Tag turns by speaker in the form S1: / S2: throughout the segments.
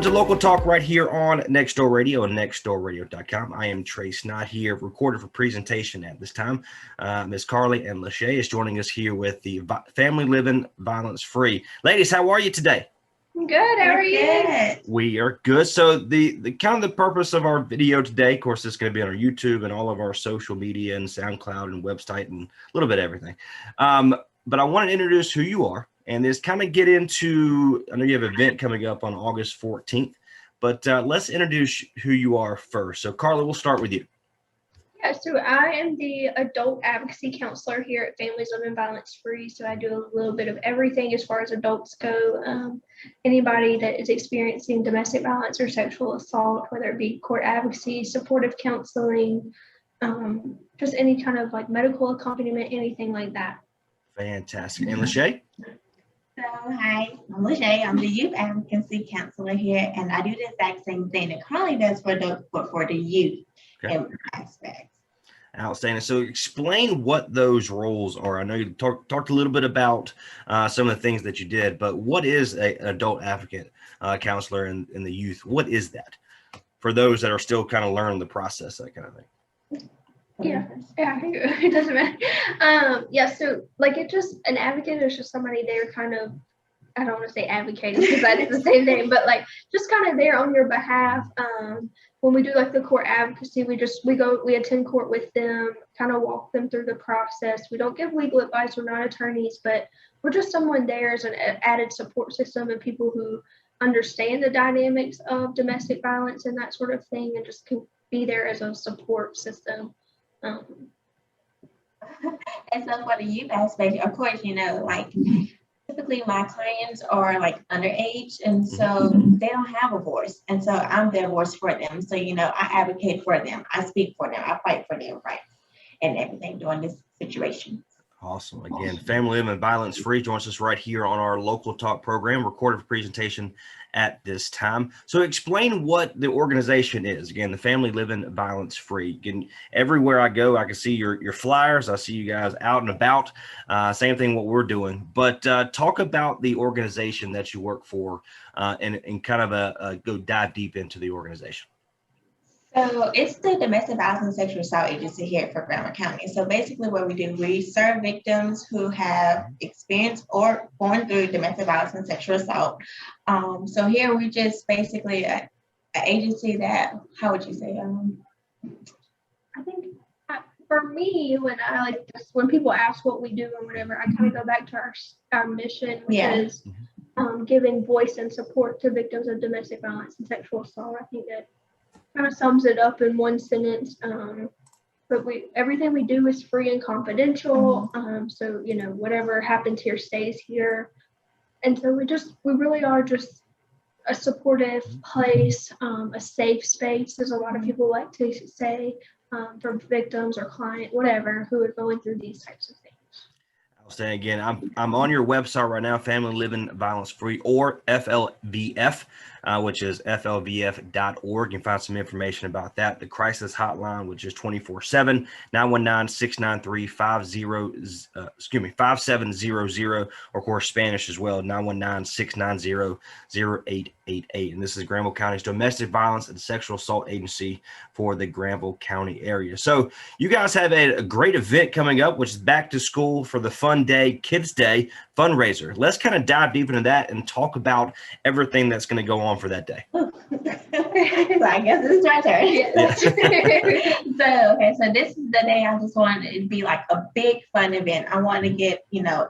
S1: to Local Talk right here on Next Door Radio and nextdoorradio.com. I am Trey Snide here, recorded for presentation at this time. Ms. Carly and Lachey is joining us here with the Family Living Violence Free. Ladies, how are you today?
S2: Good. How are you?
S1: We are good. So the kind of the purpose of our video today, of course, is going to be on our YouTube and all of our social media and SoundCloud and website and a little bit of everything. But I want to introduce who you are and just kind of get into, I know you have an event coming up on August 14th, but let's introduce who you are first. So Carly, we'll start with you.
S2: Yeah, so I am the adult advocacy counselor here at Families Living Violence Free. So I do a little bit of everything as far as adults go. Anybody that is experiencing domestic violence or sexual assault, whether it be court advocacy, supportive counseling, just any kind of like medical accompaniment, anything like that.
S1: Fantastic. And Lachey?
S3: So, hi, I'm Lachey. I'm the youth advocacy counselor here, and I do the exact same thing that Carly does for the youth aspects.
S1: Outstanding. So explain what those roles are. I know you talked a little bit about some of the things that you did, but what is an adult advocate counselor in the youth? What is that for those that are still kind of learning the process, that kind of thing?
S2: Yeah, I think it doesn't matter. So like an advocate is just somebody there kind of, I don't want to say advocating because that is the same thing, but like just kind of there on your behalf. When we do like the court advocacy, we attend court with them, kind of walk them through the process. We don't give legal advice, we're not attorneys, but we're just someone there as an added support system and people who understand the dynamics of domestic violence and that sort of thing, and just can be there as a support system.
S3: And so for the youth aspect, of course, like typically my clients are like underage, and so they don't have a voice. And so I'm their voice for them. So, I advocate for them. I speak for them. I fight for their rights and everything during this situation.
S1: Awesome. Again, Family Living Violence Free joins us right here on our Local Talk program, recorded for presentation at this time. So explain what the organization is. Again, the Family Living Violence Free. Again, everywhere I go, I can see your flyers. I see you guys out and about. Same thing what we're doing. But talk about the organization that you work for and kind of go dive deep into the organization.
S3: So it's the Domestic Violence and Sexual Assault Agency here for Grambling County. So basically what we do, we serve victims who have experienced or gone through domestic violence and sexual assault. So here we just basically an agency that, how would you say?
S2: I think for me, when people ask what we do or whatever, I kind of go back to our mission, which is giving voice and support to victims of domestic violence and sexual assault. I think that kind of sums it up in one sentence. But everything we do is free and confidential. So whatever happens here stays here. And so we really are just a supportive place, a safe space, as a lot of people like to say, for victims or client, whatever, who are going through these types of things.
S1: I'll say again, I'm on your website right now, Family Living Violence Free, or FLVF, which is FLVF.org. You can find some information about that. The crisis hotline, which is 24/7, 919-693-5700, or of course Spanish as well, 919-690-0888. And this is Granville County's Domestic Violence and Sexual Assault Agency for the Granville County area. So you guys have a great event coming up, which is Back to School for the Fun Day, Kids Day fundraiser. Let's kind of dive deep into that and talk about everything that's going to go on for that day.
S3: So I guess it's my turn.
S1: Yes.
S3: So this is the day I just wanted it to be like a big fun event. I want to get,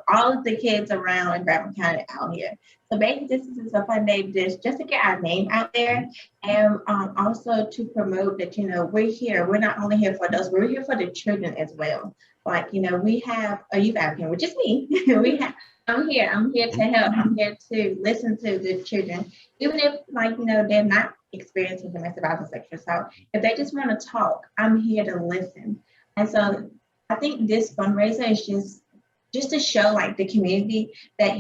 S3: all of the kids around Granville County out here. So basically this is a fun day just to get our name out there, and also to promote that, we're here. We're not only here for adults, we're here for the children as well. Like, we have a youth advocate, which is me. I'm here to help. I'm here to listen to the children, even if they're not experiencing domestic violence and sexual assault. If they just want to talk, I'm here to listen. And so I think this fundraiser is just to show the community that,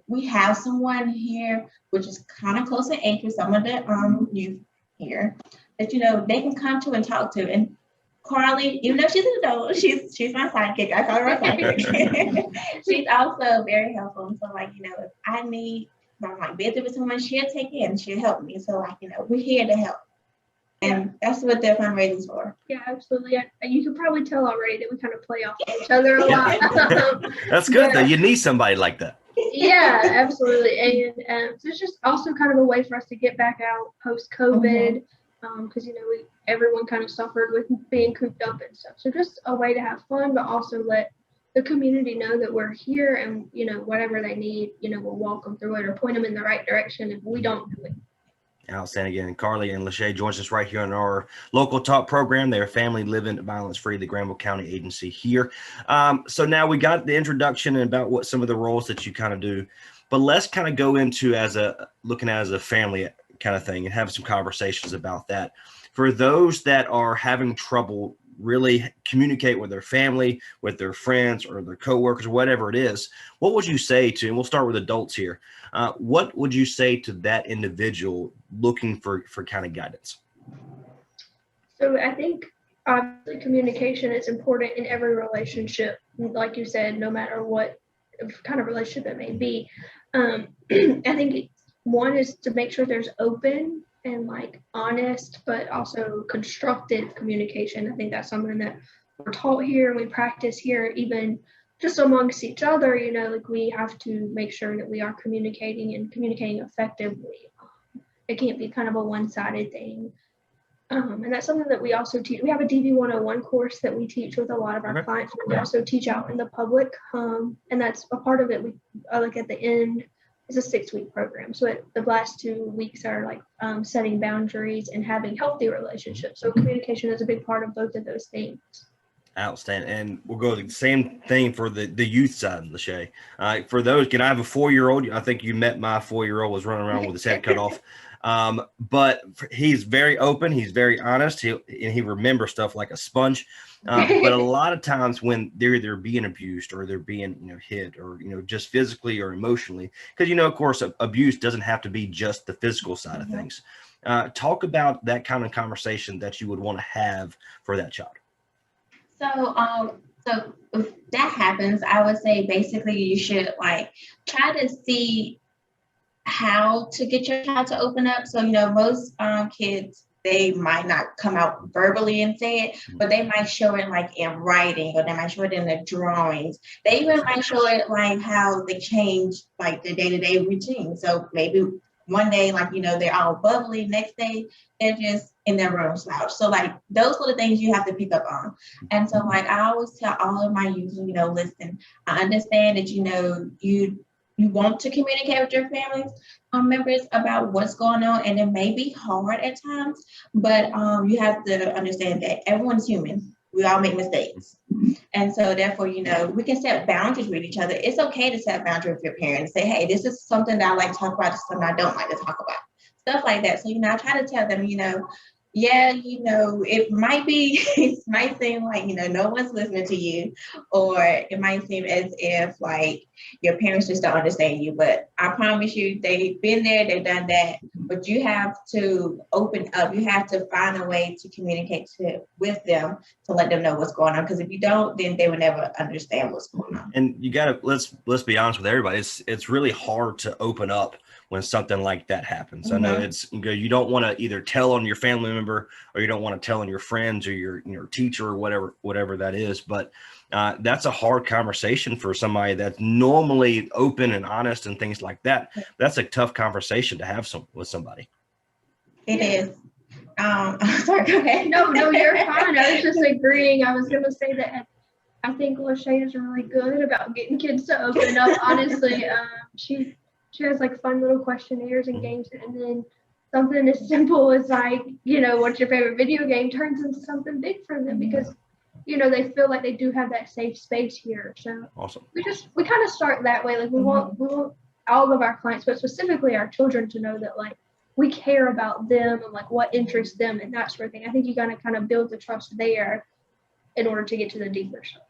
S3: we have someone here, which is kind of close in age with some of the youth here, that, they can come to and talk to. And Carly, even though she's an adult, she's my sidekick. I call her my sidekick. She's also very helpful. And so, if I need I'm like busy with someone, she'll take it and she'll help me. So like, we're here to help. And that's what the fundraisers for.
S2: Yeah, absolutely. You can probably tell already that we kind of play off each other a lot.
S1: That's good though. You need somebody like that.
S2: Yeah, absolutely. And so it's just also kind of a way for us to get back out post-COVID, because everyone kind of suffered with being cooped up and stuff. So just a way to have fun, but also let the community know that we're here, and whatever they need, we'll walk them through it or point them in the right direction if we don't do it.
S1: Outstanding. Again, Carly and Lachey joins us right here on our local talk program. They're Family Living Violence Free, the Granville County agency here. So now we got the introduction and about what some of the roles that you kind of do, but let's kind of go into looking at as a family kind of thing and have some conversations about that. For those that are having trouble really communicate with their family, with their friends or their coworkers, whatever it is, what would you say to, and we'll start with adults here, what would you say to that individual looking for kind of guidance?
S2: So I think obviously communication is important in every relationship, like you said, no matter what kind of relationship it may be. I think one is to make sure there's open and like honest, but also constructive communication. I think that's something that we're taught here and we practice here, even just amongst each other. Like we have to make sure that we are communicating effectively. It can't be kind of a one-sided thing. And that's something that we also teach. We have a DV 101 course that we teach with a lot of our clients. We also teach out in the public, and that's a part of it. We like at the end. It's a 6-week program. So the last 2 weeks are like setting boundaries and having healthy relationships. So communication is a big part of both of those things.
S1: Outstanding. And we'll go the same thing for the youth side, Lachey. For those, I have a 4-year-old. I think you met my 4-year-old was running around with his head cut off. But he's very open. He's very honest. He remembers stuff like a sponge. But a lot of times when they're being abused or they're being, hit or, just physically or emotionally, because, of course, abuse doesn't have to be just the physical side of things. Talk about that kind of conversation that you would want to have for that child.
S3: So if that happens, I would say basically you should like try to see how to get your child to open up. So, most kids, they might not come out verbally and say it, but they might show it like in writing, or they might show it in the drawings. They even might show it like how they change like the day-to-day routine. So maybe one day, like, they're all bubbly. Next day, they're just in their room slouch. So like those are the things you have to pick up on. And so like I always tell all of my youth, listen, I understand that, you want to communicate with your family members about what's going on, and it may be hard at times, but you have to understand that everyone's human. We all make mistakes. And so therefore, we can set boundaries with each other. It's okay to set boundaries with your parents. Say, hey, this is something that I like to talk about, this is something I don't like to talk about. Stuff like that. So, I try to tell them, it might seem like, no one's listening to you, or it might seem as if like your parents just don't understand you, but I promise you, they've been there, they've done that, but you have to open up. You have to find a way to communicate with them to let them know what's going on. Because if you don't, then they will never understand what's going on.
S1: And you gotta, let's be honest with everybody. It's really hard to open up when something like that happens. I know you don't want to either tell on your family member, or you don't want to tell on your friends or your teacher or whatever that is. But that's a hard conversation for somebody that's normally open and honest and things like that. That's a tough conversation to have with somebody.
S3: It is. Sorry, go ahead.
S2: No, you're fine. I was just agreeing. I was going to say that I think Lachey is really good about getting kids to open up. Honestly, she has like fun little questionnaires and games, and then something as simple as like, what's your favorite video game turns into something big for them, because, they feel like they do have that safe space here. So
S1: awesome.
S2: We kind of start that way. Like we want all of our clients, but specifically our children, to know that like we care about them and like what interests them and that sort of thing. I think you got to kind of build the trust there in order to get to the deeper stuff.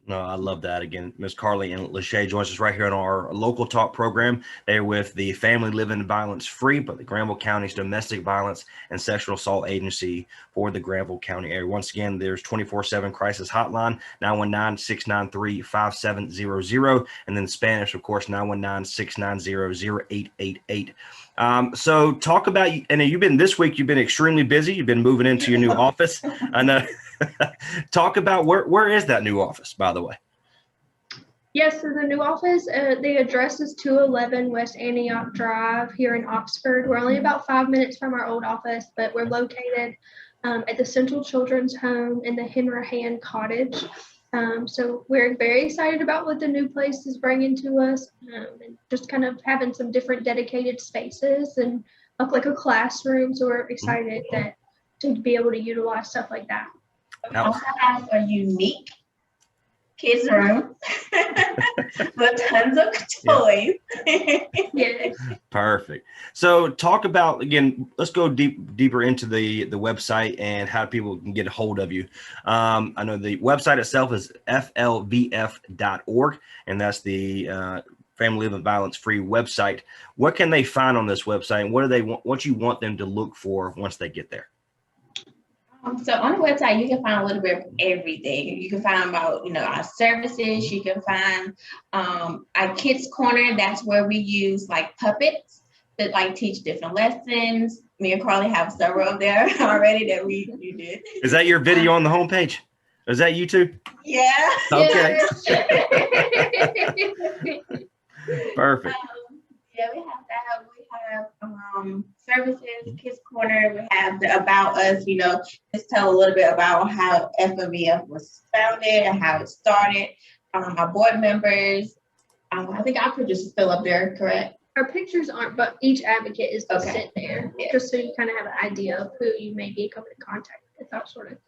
S1: No, I love that. Again, Miss Carly and Lachey joins us right here on our local talk program. They're with the Family Living Violence Free, but the Granville County's Domestic Violence and Sexual Assault Agency for the Granville County area. Once again, there's 24/7 crisis hotline, 919-693-5700. And then Spanish, of course, 919-690-0888. So talk about, and you've been extremely busy. You've been moving into your new office. I know. Talk about where is that new office, by the way?
S2: Yes, so the new office, the address is 211 West Antioch Drive here in Oxford. We're only about 5 minutes from our old office, but we're located at the Central Children's Home in the Henrahan Cottage. So we're very excited about what the new place is bringing to us, and just kind of having some different dedicated spaces and look like a classroom. So we're excited to be able to utilize stuff like that.
S3: We also have a unique kids room with tons of toys.
S2: Yeah.
S1: Perfect. So talk about, again, let's go deeper into the website and how people can get a hold of you. I know the website itself is FLVF.org, and that's the Family Living Violence Free website. What can they find on this website, and what you want them to look for once they get there?
S3: So on the website, you can find a little bit of everything. You can find about, our services. You can find our kids corner. That's where we use like puppets that like teach different lessons. Me and Carly have several of there already that you did.
S1: Is that your video on the homepage? Is that you too?
S3: Yeah.
S1: Okay. Perfect.
S3: Yeah, we have that. We have services, Kids Corner. We have the About Us, just tell a little bit about how FLVF was founded and how it started. Our board members. I think our pictures are still up there, correct?
S2: Our pictures aren't, but each advocate is sent there, just so you kind of have an idea of who you may be coming in contact with, that sort of thing.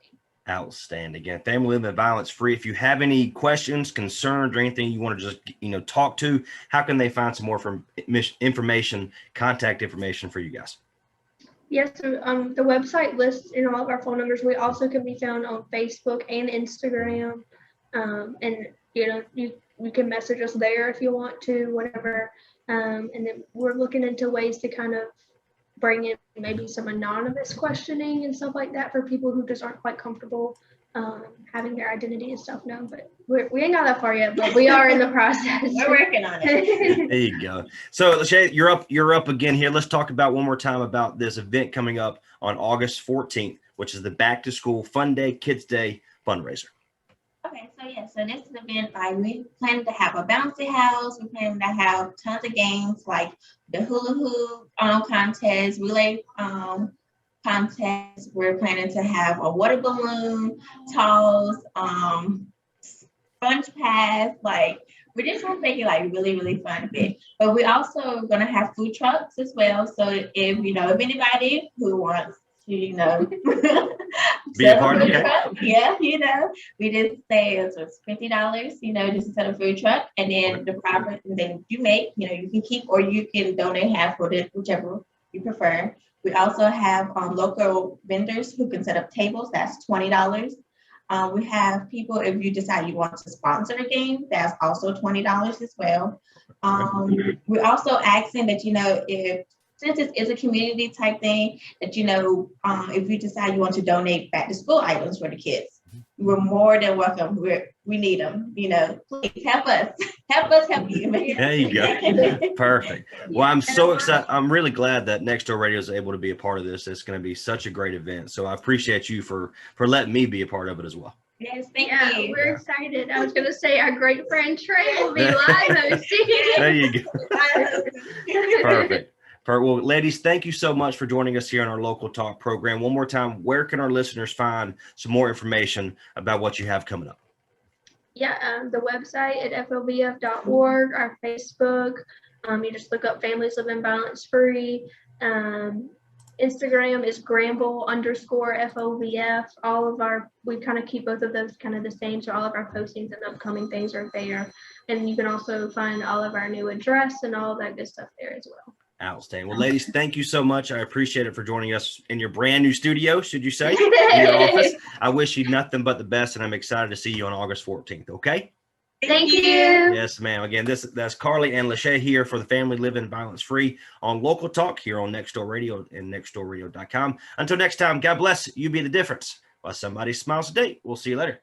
S1: Outstanding. Again, Family Living Violence Free. If you have any questions, concerns, or anything you want to just talk to, how can they find some more information, contact information for you guys?
S2: Yes, so the website lists all of our phone numbers. We also can be found on Facebook and Instagram, and you can message us there if you want to, whatever. And then we're looking into ways to kind of bring in maybe some anonymous questioning and stuff like that for people who just aren't quite comfortable having their identity and stuff known. But we ain't got that far yet, but we are in the process.
S3: We're working on it.
S1: There you go. So Lachey, you're up again here. Let's talk about one more time about this event coming up on August 14th, which is the Back to School Fun Day Kids Day fundraiser.
S3: Okay, so this is an event we plan to have a bouncy house. We plan to have tons of games like the hula hoop contest, relay contest. We're planning to have a water balloon toss, sponge pass. We just want to make it really, really fun event. But we also going to have food trucks as well. So if anybody who wants to
S1: be a part of it.
S3: Yeah, we just say it's $50, just to set a food truck, and then the profit then you make, you can keep or you can donate half for it, whichever you prefer. We also have local vendors who can set up tables. That's $20. We have people, if you decide you want to sponsor a game, that's also $20 as well. We're also asking that since it is a community type thing, that if you decide you want to donate back to school items for the kids, we're more than welcome. We need them. Please help us. Help you.
S1: There you go. Perfect. Well, I'm so excited. I'm really glad that Next Door Radio is able to be a part of this. It's going to be such a great event. So I appreciate you for letting me be a part of it as well.
S3: Yes, thank you.
S2: We're excited. I was going to say our great friend Trey will be live hosting.
S1: There you go. Perfect. Well, ladies, thank you so much for joining us here on our local talk program. One more time, where can our listeners find some more information about what you have coming up?
S2: Yeah, the website at FLVF.org, our Facebook. You just look up Families Living Violence Free. Instagram is Granville_FLVF. We kind of keep both of those kind of the same. So all of our postings and upcoming things are there. And you can also find all of our new address and all of that good stuff there as well.
S1: Outstanding. Well, ladies, thank you so much. I appreciate it for joining us in your brand new studio, should you say, in your office. I wish you nothing but the best, and I'm excited to see you on August 14th, okay?
S2: Thank you.
S1: Yes, ma'am. Again, that's Carly and Lachey here for the Family Living Violence Free on Local Talk here on Next Door Radio and nextdoorradio.com. Until next time, God bless. You be the difference. While somebody smiles today, we'll see you later.